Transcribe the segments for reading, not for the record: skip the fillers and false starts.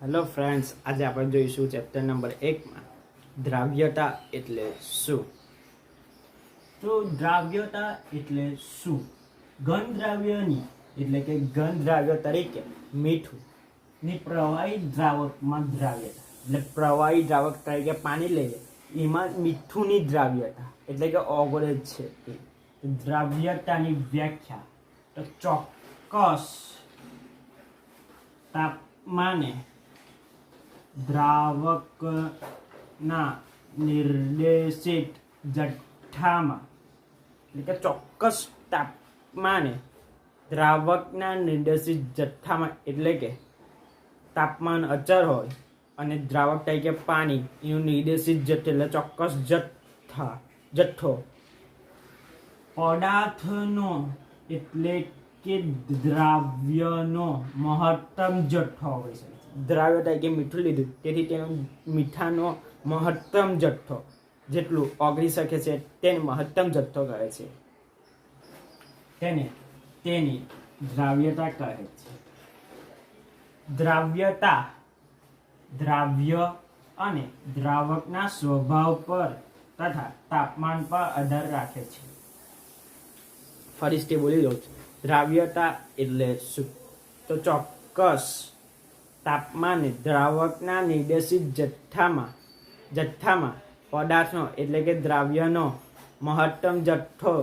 Hello friends, આજે આપણે જોઈશું ચેપ્ટર નંબર 1માં દ્રાવ્યતા એટલે શું. તો દ્રાવ્યતા એટલે શું? ઘન દ્રાવ્યની એટલે કે ઘન દ્રાવ્ય તરીકે મીઠું ની પ્રવાહી દ્રાવકમાં દ્રાવ્યતા એટલે પ્રવાહી દ્રાવક તરીકે પાણી લઈએ એમાં મીઠુંની દ્રાવ્યતા એટલે કે ઓગળે છે. દ્રાવ્યતાની વ્યાખ્યા તો ચોક્કસ તાપમાને દ્રાવકના નિર્દેશિત જથ્થામાં એટલે કે ચોક્કસ તાપમાને દ્રાવકના નિર્દેશિત જથ્થામાં એટલે કે તાપમાન અચળ હોય અને દ્રાવક તરીકે પાણી એનું નિર્દેશિત જથ્થો એટલે ચોક્કસ જથ્થો પદાર્થનો એટલે કે દ્રાવ્યનો મહત્તમ જથ્થો હોય છે. દ્રાવ્ય તરીકે મીઠું લીધું તેથી તેનો મીઠાનો મહત્તમ જથ્થો જેટલું ઓગળી શકે છે તેને મહત્તમ જથ્થો કહે છે. તેની દ્રાવ્યતા કહે છે. દ્રાવ્યતા દ્રાવ્ય અને દ્રાવકના સ્વભાવ પર તથા તાપમાન પર આધાર રાખે છે. ફરીથી બોલી દઉં છું. દ્રાવ્યતા એટલે શું? તો ચોક્કસ તાપમાને દ્રાવકના નિર્દેશિત જથ્થામાં પદાર્થનો એટલે કે દ્રાવ્યનો મહત્તમ જથ્થો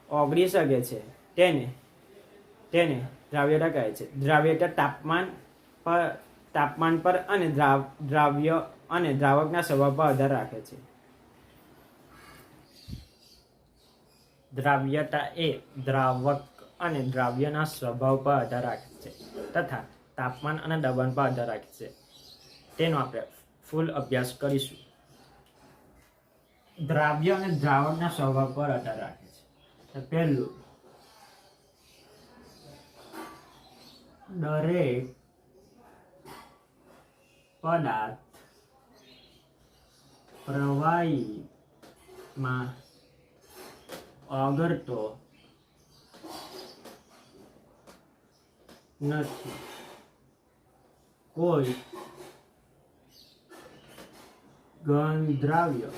ઓગળી શકે છે તેને દ્રાવ્યતા કહે છે. દ્રાવ્યતા તાપમાન પર અને દ્રાવ્ય અને દ્રાવકના સ્વભાવ પર આધાર રાખે છે. દ્રાવ્યતા એ દ્રાવક અને દ્રાવ્યના સ્વભાવ પર આધાર રાખે છે તથા તાપમાન અને દબાણ પર આધાર રાખે છે. તેનો આપણે ફૂલ અભ્યાસ કરીશું. દ્રાવ્ય અને દ્રાવકના સ્વભાવ પર આધાર રાખે છે. તો પહેલું, દરેક પદાર્થ પ્રવાહીમાં ઓગળતો નથી. કોઈ ઘન દ્રાવ્ય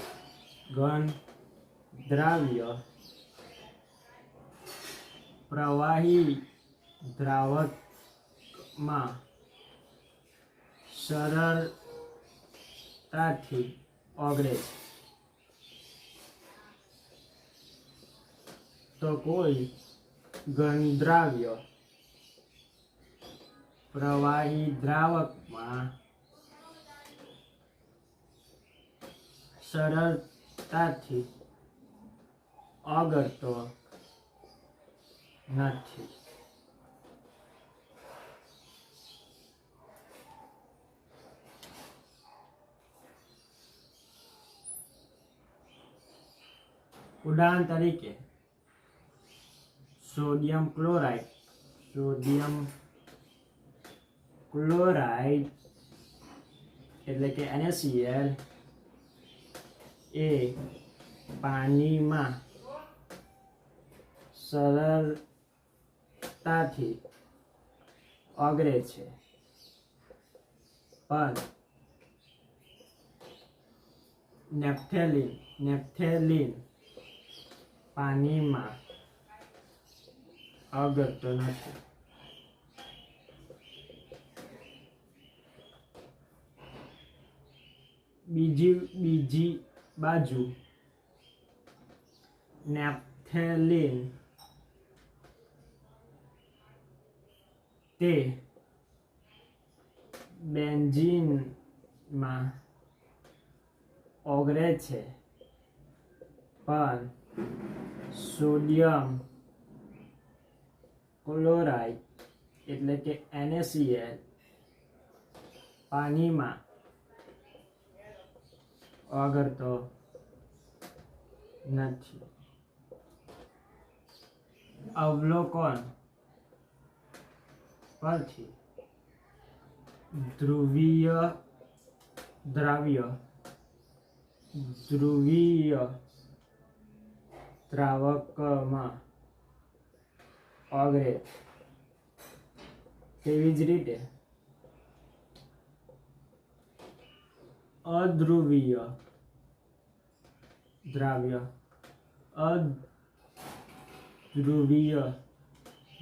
પ્રવાહી દ્રાવકમાં સરળતાથી ઓગળે છે તો કોઈ ઘન દ્રાવ્ય પ્રવાહી દ્રાવકમાં સરળતાથી ઓગળતો નથી. ઉદાહરણ તરીકે સોડિયમ ક્લોરાઇડ એટલે કે NaCl એ પાણીમાં સરળતાથી ઓગળે છે, પણ નેપ્થેલિન પાણીમાં ઓગળતો નથી. બીજી બાજુ નેપ્થેલિન તે બેન્ઝીનમાં ઓગળે છે, પણ સોડિયમ ક્લોરાઇડ એટલે કે NaCl પાણીમાં ઓગળતો નથી. અવલોકન પરથી ધ્રુવીય દ્રાવકમાં ઓગળે તેવી જ રીતે અધ્રુવીય દ્રાવ્ય અધ્રુવીય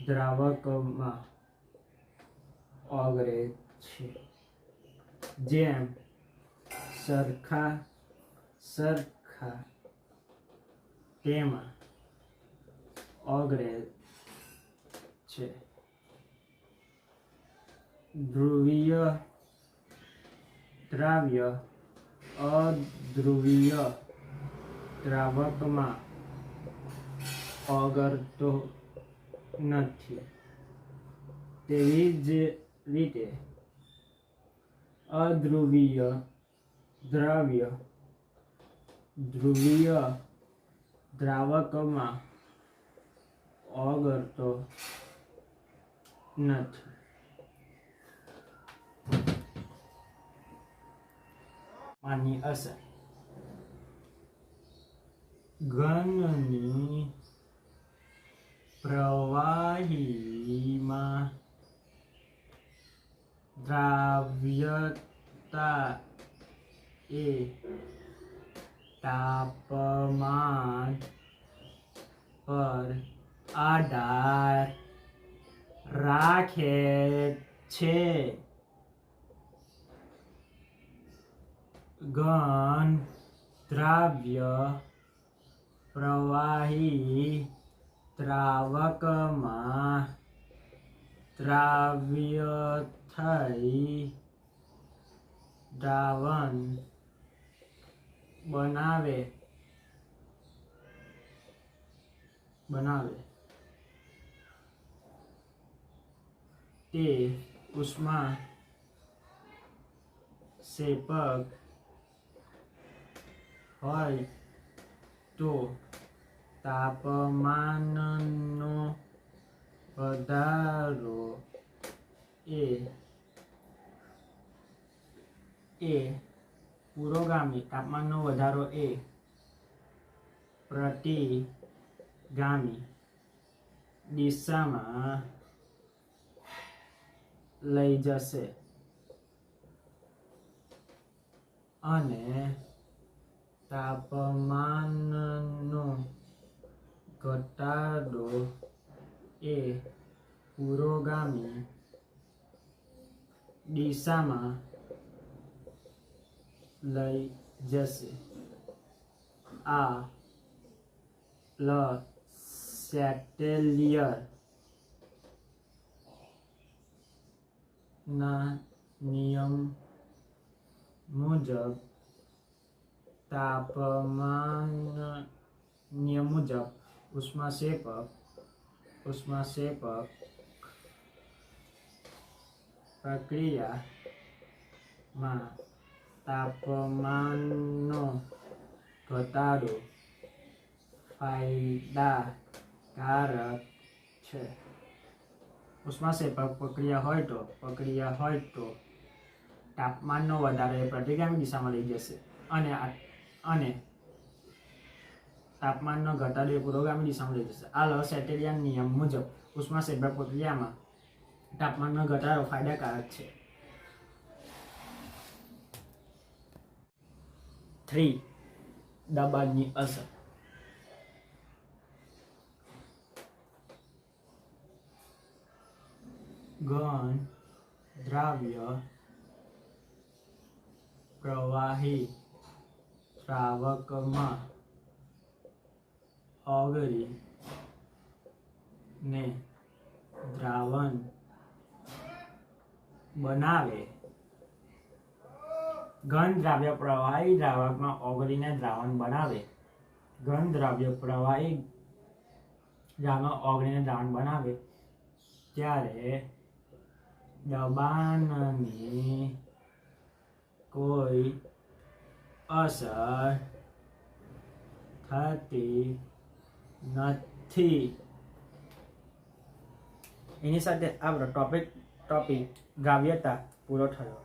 દ્રાવકમાં ઓગળે છે. જેમ સરખા તેમાં ઓગળે છે. ધ્રુવીય દ્રાવ્ય અધ્રુવીય દ્રાવકમાં ઓગળતો નથી. તેવી જ રીતે અધ્રુવીય દ્રાવ્ય ધ્રુવીય દ્રાવકમાં ઓગળતો નથી. આની અસર ઘનની પ્રવાહીમાં દ્રાવ્યતા એ તાપમાન પર આધાર રાખે છે. ઘન દ્રાવ્ય પ્રવાહી દ્રાવકમાં દ્રાવ્ય થઈ દ્રાવણ બનાવે તે ઉષ્મા સેપક હોય તો તાપમાનનો વધારો એ પુરોગામી તાપમાનનો વધારો એ પ્રતિગામી દિશામાં લઈ જશે અને તાપમાનનો ઘટાડો એ પુરોગામી દિશામાં લઈ જશે. આ સેટેલિયર ના નિયમ મુજબ ઉષ્માક્ષેપક પ્રક્રિયામાં તાપમાનનો ઘટાડો ફાયદાકારક છે. ઉષ્માક્ષેપક પ્રક્રિયા હોય તો તાપમાનનો વધારો એ પ્રતિગામી દિશામાં લઈ જશે અને તાપમાનનો ઘટાડો એ પુરોગામી દિશામાં લઈ જશે. આ સેટેલિયન નિયમ મુજબ ઉષ્માક્ષેપક પ્રક્રિયામાં તાપમાનનો ઘટાડો ફાયદાકારક છે. 3. દબાણની અસર. ઘન દ્રાવ્ય પ્રવાહી દ્રાવકમાં ઓગળીને દ્રાવણ બનાવે. ઘન દ્રાવ્ય પ્રવાહી દ્રાવકમાં ઓગળીને દ્રાવણ બનાવે. ઘન દ્રાવ્ય પ્રવાહી દ્રાવકમાં ઓગળીને દ્રાવણ બનાવે ત્યારે દબાણની કોઈ અસર થતી નથી. એની સાથે આપણો ટોપિક દ્રાવ્યતા પૂરો થયો.